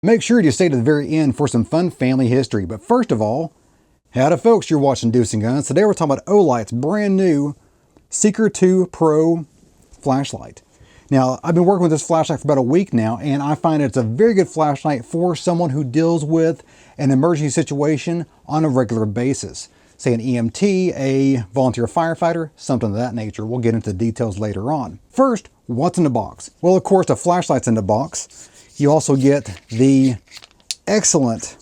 Make sure you stay to the very end for some fun family history. But first of all, howdy folks, you're watching Deuce and Guns. Today we're talking about Olight's brand new Seeker 2 Pro flashlight. Now, I've been working with this flashlight for about a week now, and I find it's a very good flashlight for someone who deals with an emergency situation on a regular basis. Say an EMT, a volunteer firefighter, something of that nature. We'll get into the details later on. First, what's in the box? Well, of course, the flashlight's in the box. You also get the excellent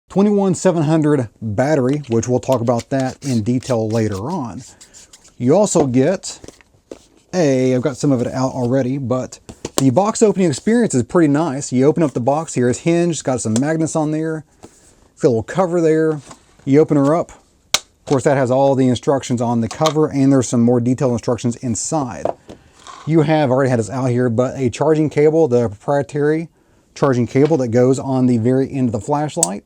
21700 battery, which we'll talk about that in detail later on. You also get I've got some of it out already, but the box opening experience is pretty nice. You open up the box here, it's hinged, it's got some magnets on there, it's got a little cover there. You open her up. Of course, that has all the instructions on the cover, and there's some more detailed instructions inside. You have already had this out here, but a charging cable, the proprietary charging cable that goes on the very end of the flashlight.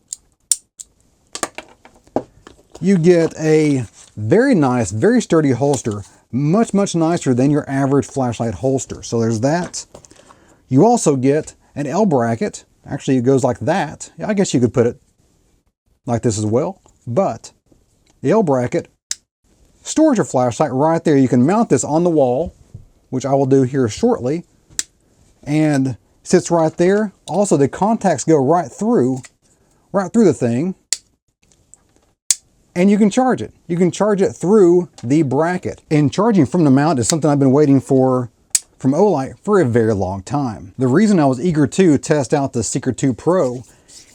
You get a very nice, very sturdy holster, much nicer than your average flashlight holster. So there's that. You also get an L bracket. Actually, it goes like that. I guess you could put it like this as well, but the L bracket stores your flashlight right there. You can mount this on the wall, which I will do here shortly, and sits right there. Also, the contacts go right through the thing, and you can charge it. You can charge it through the bracket. And charging from the mount is something I've been waiting for from Olight for a very long time. The reason I was eager to test out the Seeker 2 Pro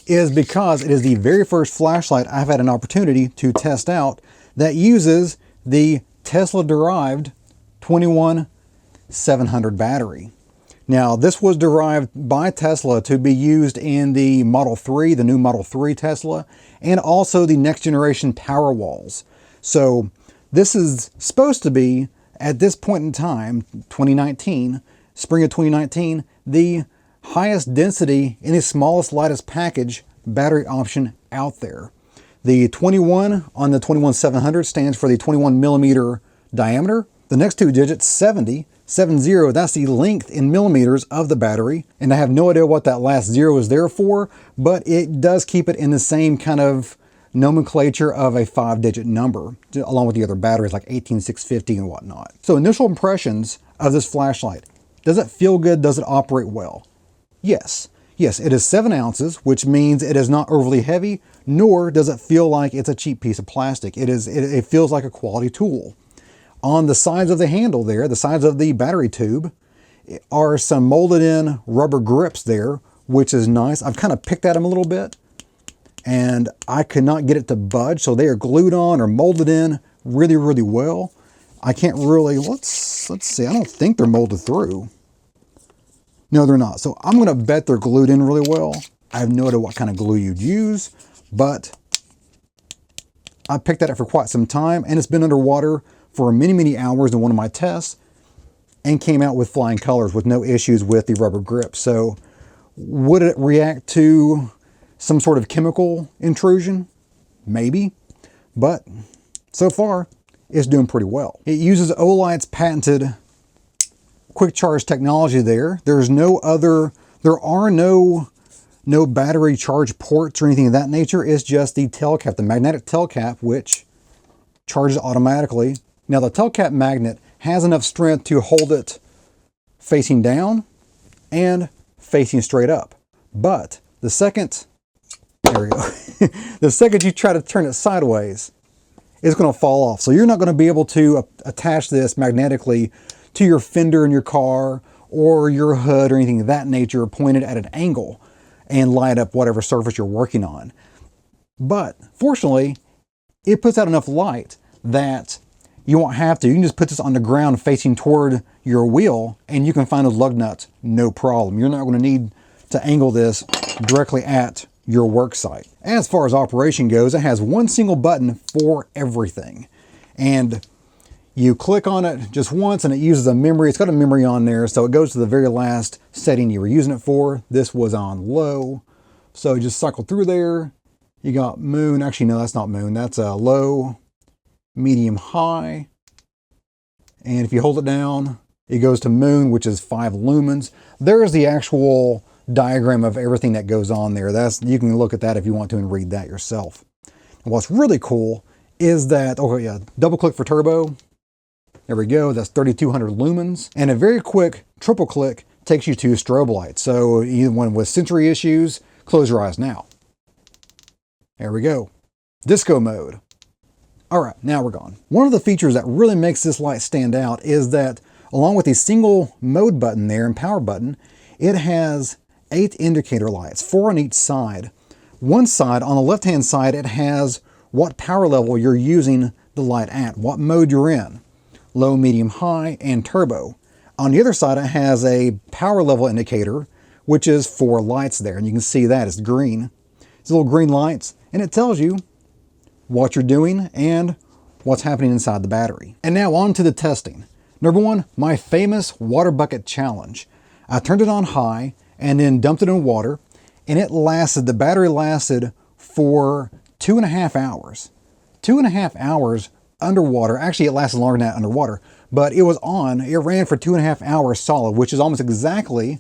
is because it is the very first flashlight I've had an opportunity to test out that uses the Tesla-derived 21700 battery. Now, this was derived by Tesla to be used in the Model 3, the new Model 3 Tesla, and also the next generation Powerwalls. So this is supposed to be, at this point in time, 2019, spring of 2019, the highest density in the smallest, lightest package battery option out there. The 21 on the 21700 stands for the 21 millimeter diameter. The next two digits, 70, that's the length in millimeters of the battery. And I have no idea what that last zero is there for, but it does keep it in the same kind of nomenclature of a 5-digit number, along with the other batteries like 18650 and whatnot. So initial impressions of this flashlight. Does it feel good? Does it operate well? Yes. Yes, it is 7 ounces, which means it is not overly heavy, nor does it feel like it's a cheap piece of plastic. It feels like a quality tool. On the sides of the handle there, the sides of the battery tube, are some molded in rubber grips there, which is nice. I've kind of picked at them a little bit, and I could not get it to budge, so they are glued on or molded in really well. I can't really, let's see, I don't think they're molded through. No, they're not. So I'm gonna bet they're glued in really well. I have no idea what kind of glue you'd use, but I picked at it for quite some time, and it's been underwater for many hours in one of my tests, and came out with flying colors with no issues with the rubber grip. So would it react to some sort of chemical intrusion? Maybe, but so far it's doing pretty well. It uses Olight's patented quick charge technology there. There are no battery charge ports or anything of that nature. It's just the tail cap, the magnetic tail cap, which charges automatically. Now, the tail cap magnet has enough strength to hold it facing down and facing straight up. But the second, there we go, the second you try to turn it sideways, it's going to fall off. So you're not going to be able to attach this magnetically to your fender in your car or your hood or anything of that nature pointed at an angle and light up whatever surface you're working on. But fortunately, it puts out enough light that you won't have to. You can just put this on the ground facing toward your wheel, and you can find those lug nuts, no problem. You're not going to need to angle this directly at your work site. As far as operation goes, it has one single button for everything. And you click on it just once and it uses a memory. It's got a memory on there, so it goes to the very last setting you were using it for. This was on low. So you just cycle through there. You got moon. Actually, no, that's not moon. That's a low, medium, high. And if you hold it down, it goes to moon, which is 5 lumens. There's the actual diagram of everything that goes on there. You can look at that if you want to and read that yourself. And what's really cool is that, oh yeah, double click for turbo. There we go, that's 3200 lumens. And a very quick triple click takes you to strobe light. So even with sensory issues, close your eyes now. There we go. Disco mode. All right, now we're gone. One of the features that really makes this light stand out is that along with the single mode button there and power button, it has 8 indicator lights, 4 on each side. One side, on the left-hand side, it has what power level you're using the light at, what mode you're in, low, medium, high, and turbo. On the other side, it has a power level indicator, which is 4 lights there, and you can see that, it's green. It's little green lights, and it tells you what you're doing and what's happening inside the battery. And now on to the testing. Number 1, my famous water bucket challenge. I turned it on high and then dumped it in water, and the battery lasted for 2.5 hours. 2.5 hours underwater. Actually, it lasted longer than that underwater, but it ran for 2.5 hours solid, which is almost exactly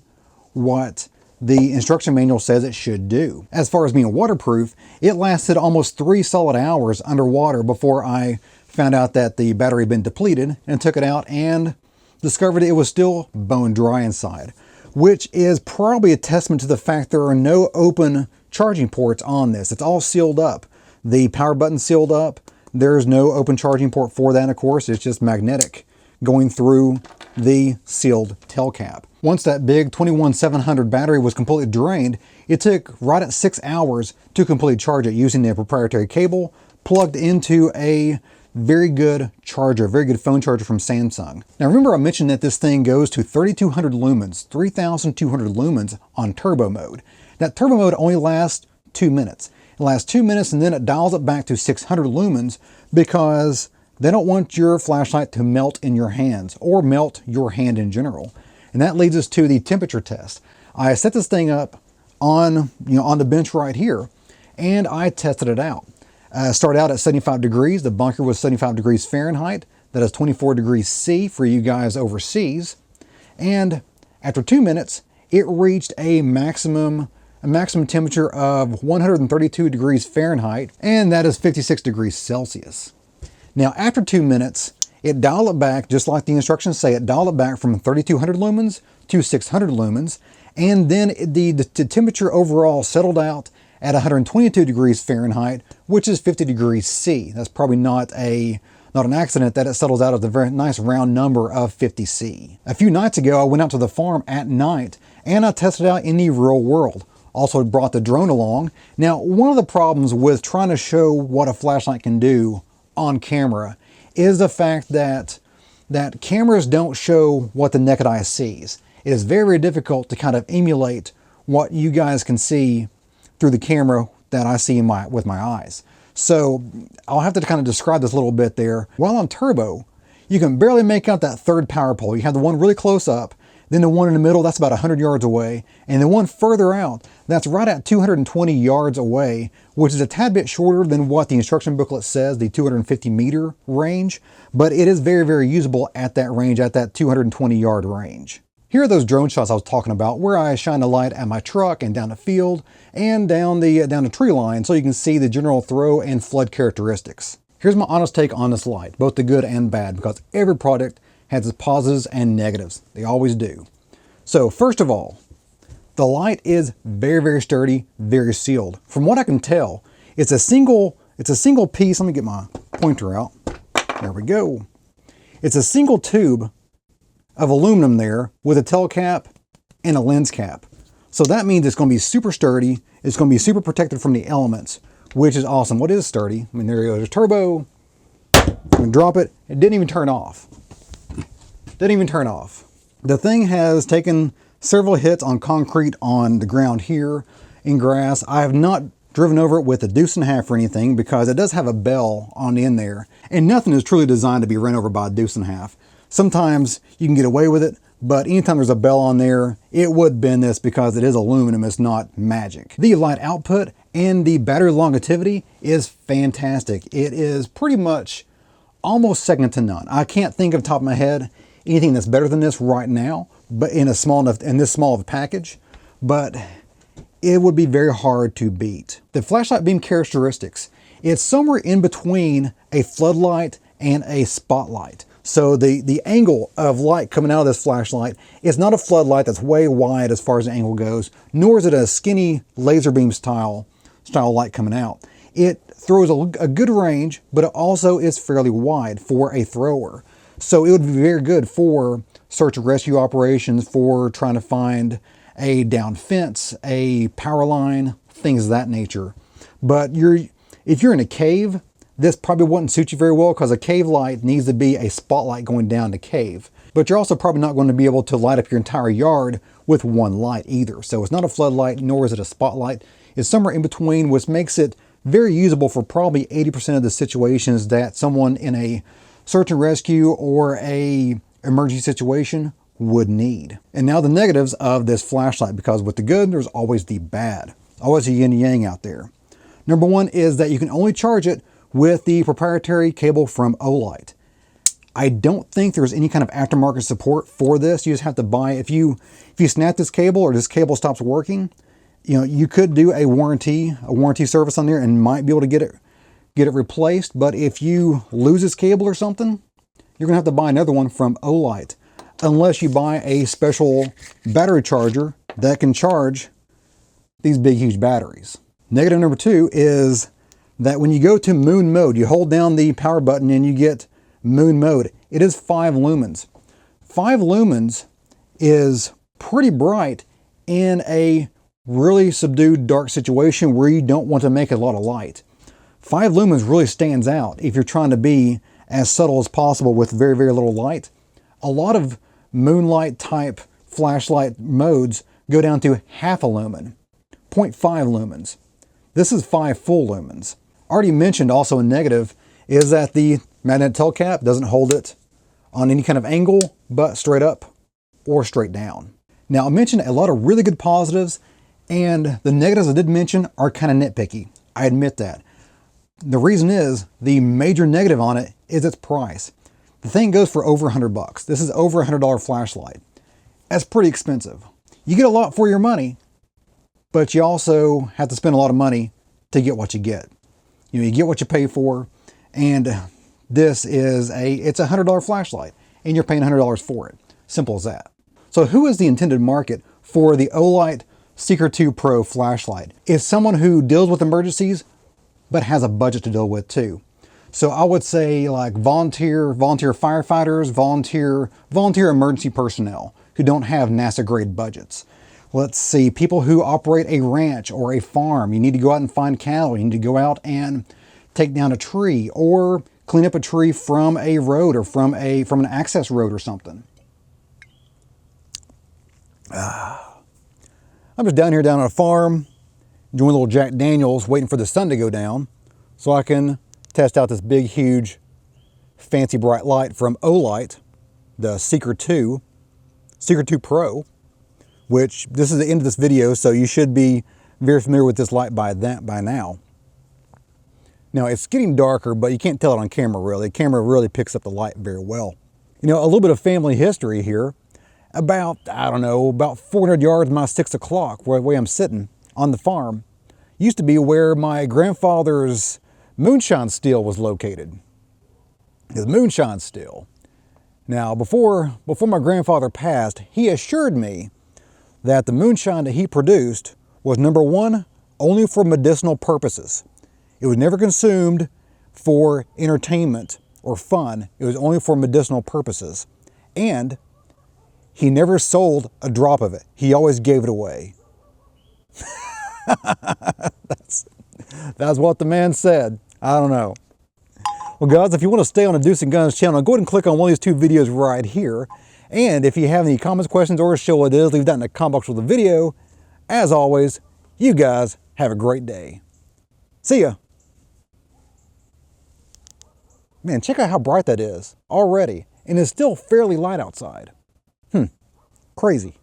what the instruction manual says it should do. As far as being waterproof, it lasted almost 3 solid hours underwater before I found out that the battery had been depleted and took it out and discovered it was still bone dry inside, which is probably a testament to the fact there are no open charging ports on this. It's all sealed up. The power button's sealed up. There's no open charging port for that, of course. It's just magnetic going through the sealed tail cap. Once that big 21700 battery was completely drained, it took right at 6 hours to completely charge it using the proprietary cable plugged into a very good charger, very good phone charger from Samsung. Now remember I mentioned that this thing goes to 3200 lumens, 3200 lumens on turbo mode. That turbo mode only lasts 2 minutes. It lasts 2 minutes and then it dials it back to 600 lumens because they don't want your flashlight to melt in your hands or melt your hand in general. And that leads us to the temperature test. I set this thing up on the bench right here and I tested it out. Started out at 75 degrees. The bunker was 75 degrees Fahrenheit. That is 24 degrees C for you guys overseas. And after 2 minutes, it reached a maximum temperature of 132 degrees Fahrenheit, and that is 56 degrees Celsius. Now, after 2 minutes, it dialed it back, just like the instructions say, it dialed it back from 3200 lumens to 600 lumens, and then the temperature overall settled out at 122 degrees Fahrenheit, which is 50 degrees C. That's probably not an accident that it settles out at the very nice round number of 50 C. A few nights ago, I went out to the farm at night and I tested it out in the real world. Also brought the drone along. Now, one of the problems with trying to show what a flashlight can do on camera is the fact that cameras don't show what the naked eye sees. It is very, very difficult to kind of emulate what you guys can see through the camera that I see with my eyes. So I'll have to kind of describe this a little bit there. While on turbo, you can barely make out that third power pole. You have the one really close up, then the one in the middle, that's about 100 yards away, and the one further out, that's right at 220 yards away, which is a tad bit shorter than what the instruction booklet says, the 250 meter range, but it is very, very usable at that range, at that 220 yard range. Here are those drone shots I was talking about, where I shine a light at my truck and down the field and down the tree line so you can see the general throw and flood characteristics. Here's my honest take on this light, both the good and bad, because every product has its positives and negatives. They always do. So first of all, the light is very, very sturdy, very sealed. From what I can tell, it's a single piece. Let me get my pointer out. There we go. It's a single tube of aluminum there with a tail cap and a lens cap. So that means it's going to be super sturdy. It's going to be super protected from the elements, which is awesome. What is sturdy? I mean, there goes a turbo. I'm going to drop it. It didn't even turn off. Didn't even turn off. The thing has taken several hits on concrete on the ground here in grass. I have not driven over it with a deuce and a half or anything because it does have a bell on the end there, and nothing is truly designed to be run over by a deuce and a half. Sometimes you can get away with it, but anytime there's a bell on there, it would bend this because it is aluminum, it's not magic. The light output and the battery longevity is fantastic. It is pretty much almost second to none. I can't think of the top of my head anything that's better than this right now, but in this small of a package. but it would be very hard to beat. The flashlight beam characteristics, it's somewhere in between a floodlight and a spotlight. So the angle of light coming out of this flashlight is not a floodlight that's way wide as far as the angle goes, nor is it a skinny laser beam style light coming out. It throws a good range, but it also is fairly wide for a thrower. So it would be very good for search and rescue operations, for trying to find a down fence, a power line, things of that nature. But if you're in a cave, this probably wouldn't suit you very well because a cave light needs to be a spotlight going down the cave. But you're also probably not going to be able to light up your entire yard with one light either. So it's not a floodlight, nor is it a spotlight. It's somewhere in between, which makes it very usable for probably 80% of the situations that someone in a search and rescue or a emergency situation would need. And now the negatives of this flashlight, because with the good, there's always the bad. Always a yin and yang out there. Number one is that you can only charge it with the proprietary cable from Olight. I don't think there's any kind of aftermarket support for this. You just have to buy, if you snap this cable or this cable stops working, you could do a warranty service on there and might be able to get it replaced. But if you lose this cable or something, you're gonna have to buy another one from Olight, unless you buy a special battery charger that can charge these big, huge batteries. Negative number two is that when you go to moon mode, you hold down the power button and you get moon mode. It is 5 lumens. 5 lumens is pretty bright in a really subdued dark situation where you don't want to make a lot of light. 5 lumens really stands out if you're trying to be as subtle as possible with very, very little light. A lot of moonlight type flashlight modes go down to half a lumen, 0.5 lumens. This is 5 full lumens. Already mentioned also a negative is that the magnetic tail cap doesn't hold it on any kind of angle, but straight up or straight down. Now I mentioned a lot of really good positives, and the negatives I did mention are kind of nitpicky. I admit that. The reason is the major negative on it is its price. The thing goes for over $100. This is over $100 flashlight. That's pretty expensive. You get a lot for your money, but you also have to spend a lot of money to get what you get. You get what you pay for, and this is it's a $100 flashlight, and you're paying $100 for it. Simple as that. So who is the intended market for the Olight Seeker 2 Pro flashlight? It's someone who deals with emergencies, but has a budget to deal with too. So I would say like volunteer firefighters, volunteer emergency personnel who don't have NASA grade budgets. Let's see, people who operate a ranch or a farm. You need to go out and find cattle. You need to go out and take down a tree or clean up a tree from a road or from an access road or something. I'm just down on a farm, enjoying a little Jack Daniels, waiting for the sun to go down so I can test out this big, huge, fancy bright light from Olight, the Seeker 2 Pro, which this is the end of this video, so you should be very familiar with this light by now. Now it's getting darker, but you can't tell it on camera really. The camera really picks up the light very well. A little bit of family history here. About 400 yards my 6 o'clock, where the way I'm sitting on the farm, used to be where my grandfather's moonshine still was located. His moonshine still. Now, before my grandfather passed, he assured me that the moonshine that he produced was, number one, only for medicinal purposes. It was never consumed for entertainment or fun. It was only for medicinal purposes. And he never sold a drop of it. He always gave it away. That's what the man said. I don't know. Well, guys, if you want to stay on the Deuce and Guns channel, go ahead and click on one of these 2 videos right here. And if you have any comments, questions, or show what it is, leave that in the comment box with the video. As always, you guys have a great day. See ya. Man, check out how bright that is already. And it's still fairly light outside. Crazy.